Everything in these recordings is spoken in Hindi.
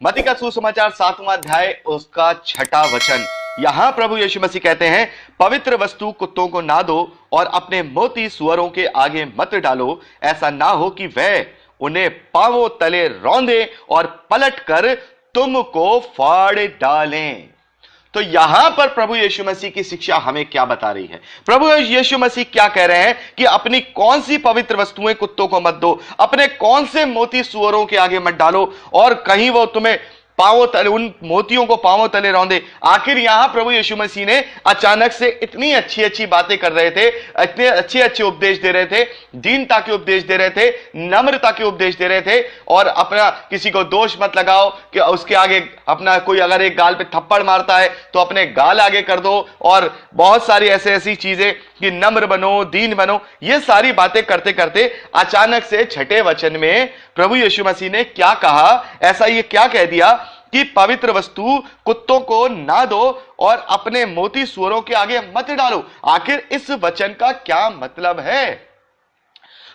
मत्ती का सुसमाचार 7वां अध्याय उसका 6वां वचन। यहां प्रभु यीशु मसीह कहते हैं, पवित्र वस्तु कुत्तों को ना दो और अपने मोती सुअरों के आगे मत डालो, ऐसा ना हो कि वह उन्हें पांवों तले रौंदे और पलटकर तुमको फाड़ डालें। तो यहां पर प्रभु यीशु मसीह की शिक्षा हमें क्या बता रही है? प्रभु यीशु मसीह क्या कह रहे हैं कि अपनी कौन सी पवित्र वस्तुएं कुत्तों को मत दो, अपने कौन से मोती सुअरों के आगे मत डालो और कहीं वो तुम्हें पांवों तले, उन मोतियों को पांवों तले रौंदे। आखिर यहां प्रभु यीशु मसीह ने अचानक से इतनी अच्छी अच्छी बातें कर रहे थे, इतने अच्छे अच्छे उपदेश दे रहे थे, दीनता के उपदेश दे रहे थे, नम्रता के उपदेश दे रहे थे, और अपना किसी को दोष मत लगाओ कि उसके आगे अपना कोई अगर एक गाल पे थप्पड़ मारता है तो अपने गाल आगे कर दो, और बहुत सारी ऐसी चीजें कि नम्र बनो, दीन बनो। ये सारी बातें करते करते अचानक से 6ठे वचन में प्रभु यीशु मसीह ने क्या कहा? ऐसा ये क्या कह दिया कि पवित्र वस्तु कुत्तों को ना दो और अपने मोती सुअरों के आगे मत डालो। आखिर इस वचन का क्या मतलब है?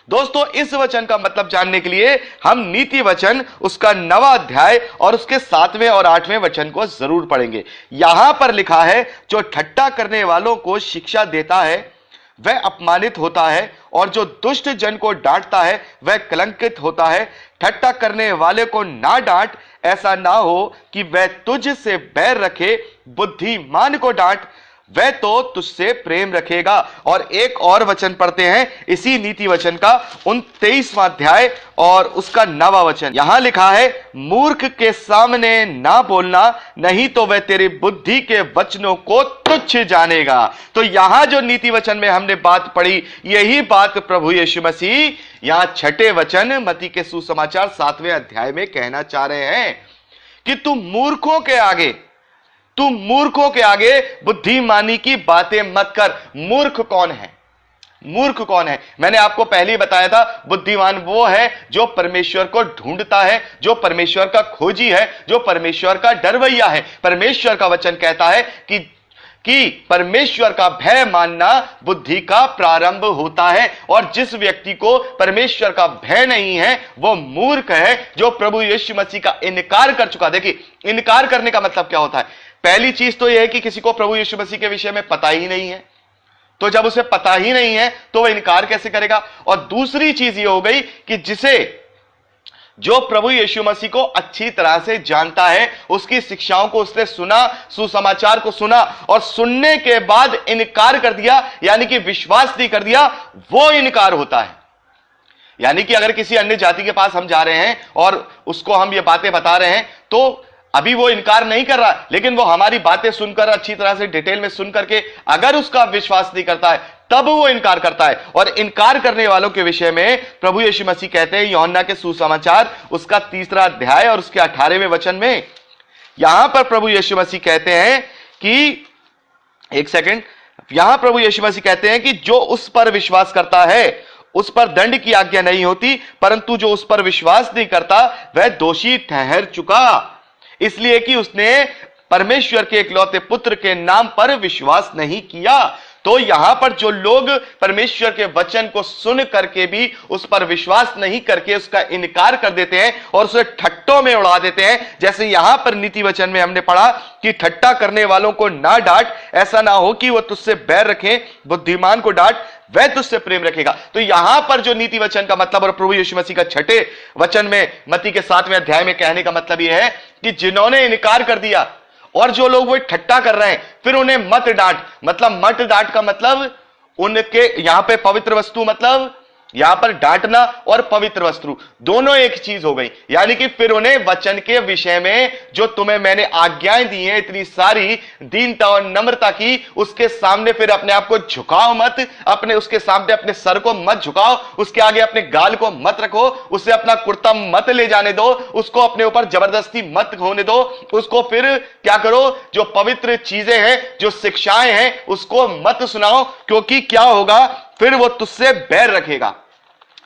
दोस्तों, इस वचन का मतलब जानने के लिए हम नीति वचन उसका 9वां अध्याय और उसके 7वें और 8वें वचन को जरूर पढ़ेंगे। यहां पर लिखा है, जो ठट्टा करने वालों को शिक्षा देता है वह अपमानित होता है, और जो दुष्ट जन को डांटता है वह कलंकित होता है। ठट्टा करने वाले को ना डांट, ऐसा ना हो कि वह तुझ से बैर रखे। बुद्धिमान को डांट, वह तो तुझसे प्रेम रखेगा। और एक और वचन पढ़ते हैं इसी नीति वचन का 29वां अध्याय और उसका 9वां वचन। यहां लिखा है, मूर्ख के सामने ना बोलना, नहीं तो वह तेरी बुद्धि के वचनों को तुच्छ जानेगा। तो यहां जो नीति वचन में हमने बात पढ़ी, यही बात प्रभु यीशु मसीह यहां 6ठे वचन मत्ती के सुसमाचार 7वें अध्याय में कहना चाह रहे हैं कि तुम मूर्खों के आगे बुद्धिमानी की बातें मत कर। मूर्ख कौन है? मूर्ख कौन है? मैंने आपको पहले ही बताया था, बुद्धिमान वो है जो परमेश्वर को ढूंढता है, जो परमेश्वर का खोजी है, जो परमेश्वर का डरवैया है। परमेश्वर का वचन कहता है कि परमेश्वर का भय मानना बुद्धि का प्रारंभ होता है, और जिस व्यक्ति को परमेश्वर का भय नहीं है वो मूर्ख है, जो प्रभु यीशु मसीह का इनकार कर चुका। देखिए, इनकार करने का मतलब क्या होता है? पहली चीज तो यह है कि किसी को प्रभु यीशु मसीह के विषय में पता ही नहीं है, तो जब उसे पता ही नहीं है तो वह इनकार कैसे करेगा? और दूसरी चीज यह हो गई कि जो प्रभु यीशु मसीह को अच्छी तरह से जानता है, उसकी शिक्षाओं को उसने सुना, सुसमाचार को सुना और सुनने के बाद इनकार कर दिया, यानी कि विश्वास नहीं कर दिया, वो इनकार होता है। यानी कि अगर किसी अन्य जाति के पास हम जा रहे हैं और उसको हम ये बातें बता रहे हैं, तो अभी वो इनकार नहीं कर रहा, लेकिन वो हमारी बातें सुनकर अच्छी तरह से डिटेल में सुन करके अगर उसका विश्वास नहीं करता है तब वो इनकार करता है। और इनकार करने वालों के विषय में प्रभु यीशु मसीह कहते हैं यूहन्ना के सुसमाचार उसका 3रा अध्याय और उसके 18वें वचन में। यहां पर प्रभु यीशु मसीह कहते हैं कि यहां प्रभु यीशु मसीह कहते हैं कि जो उस पर विश्वास करता है उस पर दंड की आज्ञा नहीं होती, परंतु जो उस पर विश्वास नहीं करता वह दोषी ठहर चुका, इसलिए कि उसने परमेश्वर के इकलौते पुत्र के नाम पर विश्वास नहीं किया। तो यहां पर जो लोग परमेश्वर के वचन को सुन करके भी उस पर विश्वास नहीं करके उसका इनकार कर देते हैं और उसे ठट्टों में उड़ा देते हैं, जैसे यहां पर नीति वचन में हमने पढ़ा कि ठट्टा करने वालों को ना डांट, ऐसा ना हो कि वह तुझसे बैर रखें। बुद्धिमान को डांट, वह तुझसे प्रेम रखेगा। तो यहां पर जो नीति वचन का मतलब और प्रभु यीशु मसीह का 6ठे वचन में मत्ती के 7वें अध्याय में कहने का मतलब यह है कि जिन्होंने इनकार कर दिया और जो लोग वो ठट्टा कर रहे हैं, फिर उन्हें मत डांट। मतलब मत डांट का मतलब उनके यहां पे पवित्र वस्तु, मतलब यहां पर डांटना और पवित्र वस्तु दोनों एक चीज हो गई। यानी कि फिर उन्हें वचन के विषय में जो तुम्हें मैंने आज्ञाएं दी हैं, इतनी सारी दीनता और नम्रता की, उसके सामने फिर अपने आप को झुकाओ मत, उसके सामने अपने सर को मत झुकाओ, उसके आगे अपने गाल को मत रखो, उससे अपना कुर्ता मत ले जाने दो, उसको अपने ऊपर जबरदस्ती मत होने दो। उसको फिर क्या करो, जो पवित्र चीजें हैं, जो शिक्षाएं हैं, उसको मत सुनाओ, क्योंकि क्या होगा, फिर वो तुझसे बैर रखेगा।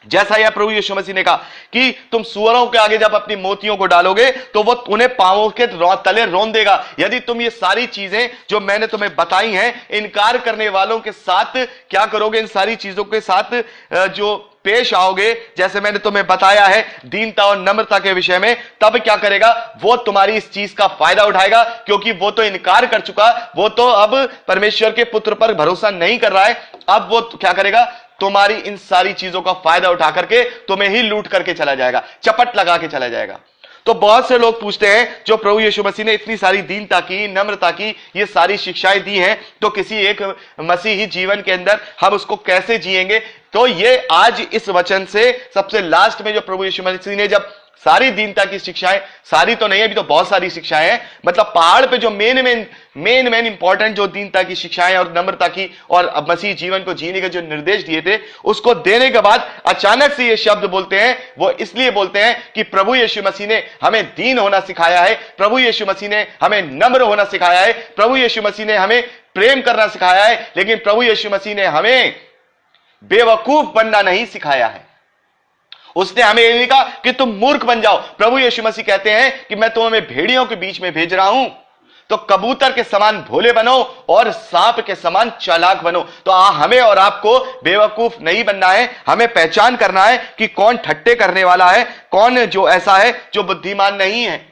जैसा यह प्रभु यीशु मसीह ने कहा कि तुम सुअरों के आगे जब अपनी मोतियों को डालोगे तो वो उन्हें पांवों के तले रौंद देगा। यदि तुम ये सारी चीजें जो मैंने तुम्हें बताई हैं, इनकार करने वालों के साथ क्या करोगे, इन सारी चीजों के साथ जो पेश आओगे, जैसे मैंने तुम्हें बताया है दीनता और नम्रता के विषय में, तब क्या करेगा, वो तुम्हारी इस चीज का फायदा उठाएगा, क्योंकि वो तो इनकार कर चुका, वो तो अब परमेश्वर के पुत्र पर भरोसा नहीं कर रहा है। अब वो क्या करेगा, तुम्हारी इन सारी चीजों का फायदा उठा करके तुम्हें ही लूट करके चला जाएगा, चपट लगा के चला जाएगा। तो बहुत से लोग पूछते हैं, जो प्रभु यीशु मसीह ने इतनी सारी दीनता की, नम्रता की, ये सारी शिक्षाएं दी हैं, तो किसी एक मसीही जीवन के अंदर हम उसको कैसे जिएंगे? तो ये आज इस वचन से सबसे लास्ट में जो प्रभु यीशु मसीह ने जब सारी दीनता की शिक्षाएं, सारी तो नहीं, अभी तो बहुत सारी शिक्षाएं हैं, मतलब पहाड़ पे जो मेन इंपॉर्टेंट जो दीनता की शिक्षाएं और नम्रता की और मसीह जीवन को जीने के जो निर्देश दिए थे, उसको देने के बाद अचानक से ये शब्द बोलते हैं। वो इसलिए बोलते हैं कि प्रभु यीशु मसीह ने हमें दीन होना सिखाया है, प्रभु यीशु मसीह ने हमें नम्र होना सिखाया है, प्रभु यीशु मसीह ने हमें प्रेम करना सिखाया है, लेकिन प्रभु यीशु मसीह ने हमें बेवकूफ बनना नहीं सिखाया है। उसने हमें ये नहीं कहा कि तुम मूर्ख बन जाओ। प्रभु यीशु मसीह कहते हैं कि मैं तुम्हें भेड़ियों के बीच में भेज रहा हूं, तो कबूतर के समान भोले बनो और सांप के समान चालाक बनो। तो हमें और आपको बेवकूफ नहीं बनना है, हमें पहचान करना है कि कौन ठट्टे करने वाला है, कौन जो ऐसा है जो बुद्धिमान नहीं है।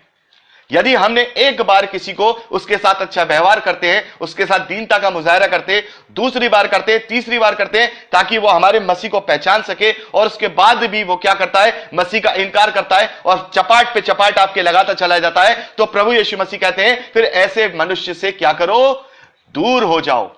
यदि हमने एक बार किसी को उसके साथ अच्छा व्यवहार करते हैं, उसके साथ दीनता का मुजाहरा करते हैं, दूसरी बार करते हैं, तीसरी बार करते हैं, ताकि वो हमारे मसीह को पहचान सके, और उसके बाद भी वो क्या करता है, मसीह का इनकार करता है और चपाट पे चपाट आपके लगाता चला जाता है, तो प्रभु यीशु मसीह कहते हैं फिर ऐसे मनुष्य से क्या करो, दूर हो जाओ।